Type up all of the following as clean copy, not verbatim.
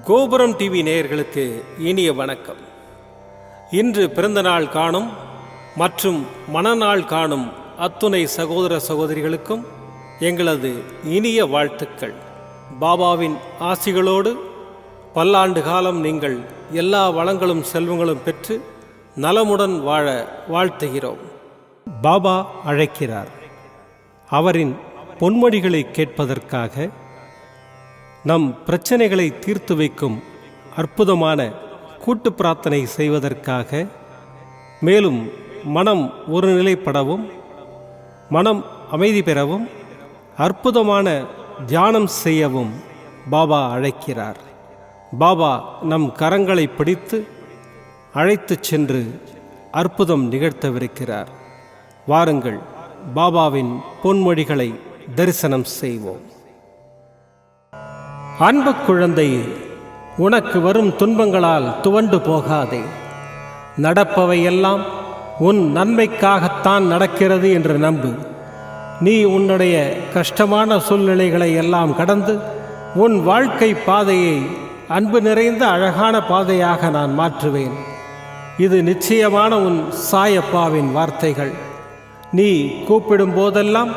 கோபுரம் டிவி நேயர்களுக்கு இனிய வணக்கம். இன்று பிறந்தநாள் காணும் மற்றும் மணநாள் காணும் அத்துணை சகோதர சகோதரிகளுக்கும் எங்களது இனிய வாழ்த்துக்கள். பாபாவின் ஆசிகளோடு பல்லாண்டு காலம் நீங்கள் எல்லா வளங்களும் செல்வங்களும் பெற்று நலமுடன் வாழ வாழ்த்துகிறோம். பாபா அழைக்கிறார். அவரின் பொன்மொழிகளை கேட்பதற்காக, நம் பிரச்சனைகளை தீர்த்து வைக்கும் அற்புதமான கூட்டு பிரார்த்தனை செய்வதற்காக, மேலும் மனம் ஒருநிலைப்படவும் மனம் அமைதி பெறவும் அற்புதமான தியானம் செய்யவும் பாபா அழைக்கிறார். பாபா நம் கரங்களை பிடித்து அழைத்துச் சென்று அற்புதம் நிகழ்த்தவிருக்கிறார். வாருங்கள், பாபாவின் பொன்மொழிகளை தரிசனம் செய்வோம். அன்பு குழந்தையே, உனக்கு வரும் துன்பங்களால் துவண்டு போகாதே. நடப்பவையெல்லாம் உன் நன்மைக்காகத்தான் நடக்கிறது என்று நம்பு. நீ உன்னுடைய கஷ்டமான சூழ்நிலைகளை எல்லாம் கடந்து உன் வாழ்க்கை பாதையை அன்பு நிறைந்த அழகான பாதையாக நான் மாற்றுவேன். இது நிச்சயமான உன் சாயப்பாவின் வார்த்தைகள். நீ கூப்பிடும் போதெல்லாம்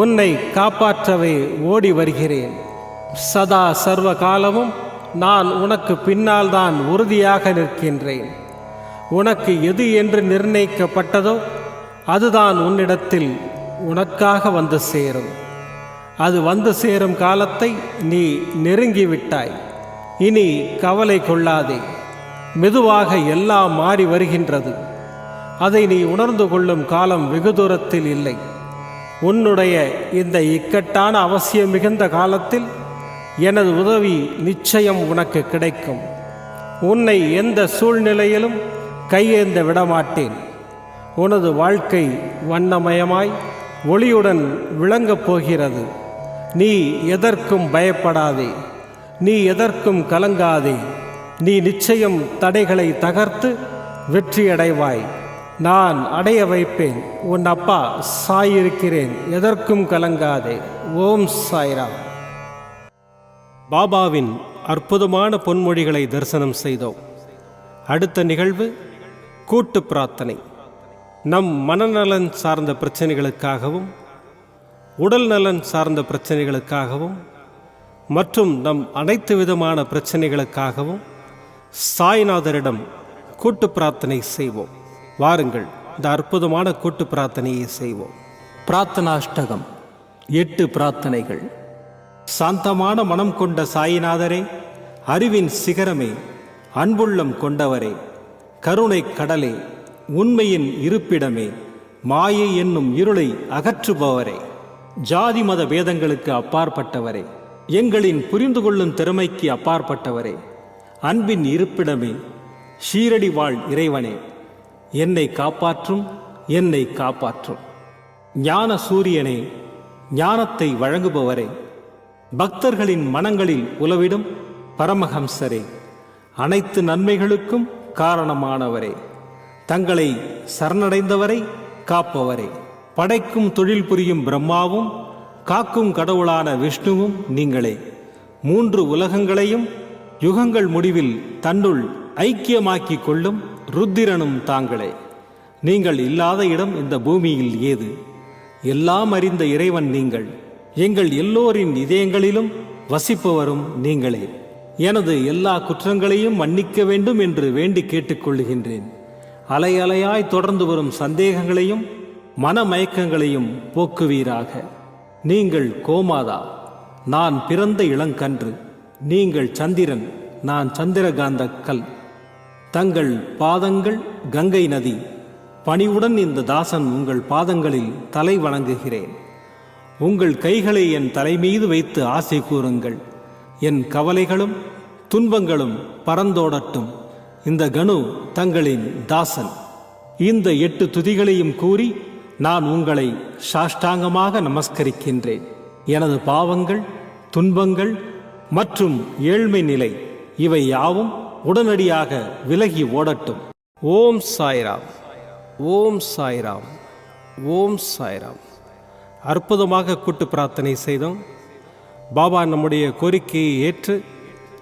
உன்னை காப்பாற்றவே ஓடி வருகிறேன். சதா சர்வ காலமும் நான் உனக்கு பின்னால் தான் உறுதியாக நிற்கின்றேன். உனக்கு எது என்று நிர்ணயிக்கப்பட்டதோ அதுதான் உன்னிடத்தில் உனக்காக வந்து சேரும். அது வந்து சேரும் காலத்தை நீ நெருங்கிவிட்டாய். இனி கவலை கொள்ளாதே. மெதுவாக எல்லாம் மாறி வருகின்றது. அதை நீ உணர்ந்து கொள்ளும் காலம் வெகு தூரத்தில் இல்லை. உன்னுடைய இந்த இக்கட்டான அவசியம் மிகுந்த காலத்தில் எனது உதவி நிச்சயம் உனக்கு கிடைக்கும். உன்னை எந்த சூழ்நிலையிலும் கையேந்த விடமாட்டேன். உனது வாழ்க்கை வண்ணமயமாய் ஒளியுடன் விளங்கப் போகிறது. நீ எதற்கும் பயப்படாதே. நீ எதற்கும் கலங்காதே. நீ நிச்சயம் தடைகளை தகர்த்து வெற்றியடைவாய். நான் அடைய வைப்பேன். உன் அப்பா சாயிருக்கிறேன். எதற்கும் கலங்காதே. ஓம் சாய்ராம். பாபாவின் அற்புதமான பொன்மொழிகளை தரிசனம் செய்தோம். அடுத்த நிகழ்வு கூட்டு பிரார்த்தனை. நம் மனநலன் சார்ந்த பிரச்சனைகளுக்காகவும் உடல் நலன் சார்ந்த பிரச்சனைகளுக்காகவும் மற்றும் நம் அனைத்து விதமான பிரச்சனைகளுக்காகவும் சாய்நாதரிடம் கூட்டு பிரார்த்தனை செய்வோம். வாருங்கள், இந்த அற்புதமான கூட்டு பிரார்த்தனையை செய்வோம். பிரார்த்தனாஷ்டகம். 8 பிரார்த்தனைகள். சாந்தமான மனம் கொண்ட சாயிநாதரே, அறிவின் சிகரமே, அன்புள்ளம் கொண்டவரே, கருணை கடலே, உண்மையின் இருப்பிடமே, மாயை என்னும் இருளை அகற்றுபவரே, ஜாதி மத பேதங்களுக்கு அப்பாற்பட்டவரே, எங்களின் புரிந்து கொள்ளும் திறமைக்கு அப்பாற்பட்டவரே, அன்பின் இருப்பிடமே, ஷீரடி வாழ் இறைவனே, என்னை காப்பாற்றும், என்னை காப்பாற்றும். ஞான சூரியனே, ஞானத்தை வழங்குபவரே, பக்தர்களின் மனங்களில் உலவிடும் பரமஹம்சரே, அனைத்து நன்மைகளுக்கும் காரணமானவரே, தங்களை சரணடைந்தவரை காப்பவரே, படைக்கும் தொழில் புரியும் பிரம்மாவும் காக்கும் கடவுளான விஷ்ணுவும் நீங்களே. 3 உலகங்களையும் யுகங்கள் முடிவில் தன்னுள் ஐக்கியமாக்கிக் கொள்ளும் ருத்திரனும் தாங்களே. நீங்கள் இல்லாத இடம் இந்த பூமியில் ஏது? எல்லாம் அறிந்த இறைவன் நீங்கள். எங்கள் எல்லோரின் இதயங்களிலும் வசிப்பவரும் நீங்களே. எனது எல்லா குற்றங்களையும் மன்னிக்க வேண்டும் என்று வேண்டி கேட்டுக்கொள்ளுகின்றேன். அலை அலையாய் தொடர்ந்து வரும் சந்தேகங்களையும் மனமயக்கங்களையும் போக்குவீராக. நீங்கள் கோமாதா, நான் பிறந்த இளங்கன்று. நீங்கள் சந்திரன், நான் சந்திரகாந்த கல். தங்கள் பாதங்கள் கங்கை நதி. பணிவுடன் இந்த தாசன் உங்கள் பாதங்களில் தலை வணங்குகிறேன். உங்கள் கைகளை என் தலைமீது வைத்து ஆசை கூறுங்கள். என் கவலைகளும் துன்பங்களும் பறந்தோடட்டும். இந்த கணு தங்களின் தாசன். இந்த 8 துதிகளையும் கூறி நான் உங்களை சாஷ்டாங்கமாக நமஸ்கரிக்கின்றேன். எனது பாவங்கள், துன்பங்கள் மற்றும் ஏழ்மை நிலை இவை யாவும் உடனடியாக விலகி ஓடட்டும். ஓம் சாய்ராம். ஓம் சாய்ராம். ஓம் சாய்ராம். அற்புதமாக கூட்டு பிரார்த்தனை செய்தோம். பாபா நம்முடைய கோரிக்கையை ஏற்று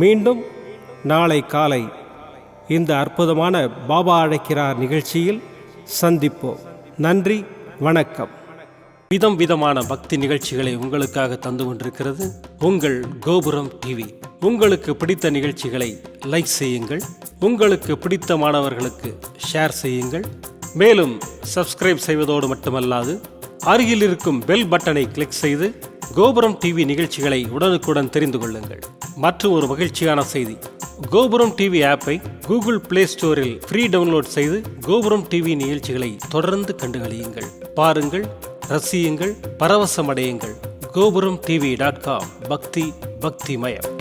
மீண்டும் நாளை காலை இந்த அற்புதமான பாபா அழைக்கிறார் நிகழ்ச்சியில் சந்திப்போம். நன்றி, வணக்கம். விதம் விதமான பக்தி நிகழ்ச்சிகளை உங்களுக்காக தந்து கொண்டிருக்கிறது உங்கள் கோபுரம் டிவி. உங்களுக்கு பிடித்த நிகழ்ச்சிகளை லைக் செய்யுங்கள், உங்களுக்கு பிடித்த மாணவர்களுக்கு ஷேர் செய்யுங்கள். மேலும் சப்ஸ்கிரைப் செய்வதோடு மட்டுமல்லாது அருகில் இருக்கும் பெல் பட்டனை கிளிக் செய்து கோபுரம் டிவி நிகழ்ச்சிகளை உடனுக்குடன் தெரிந்து கொள்ளுங்கள். மற்றும் ஒரு மகிழ்ச்சியான செய்தி, கோபுரம் டிவி ஆப்பை கூகுள் பிளே ஸ்டோரில் ஃப்ரீ டவுன்லோட் செய்து கோபுரம் டிவி நிகழ்ச்சிகளை தொடர்ந்து கண்டுகளியுங்கள், பாருங்கள், ரசியுங்கள், பரவசமடையுங்கள். gopuramtv.com. பக்தி பக்திமயம்.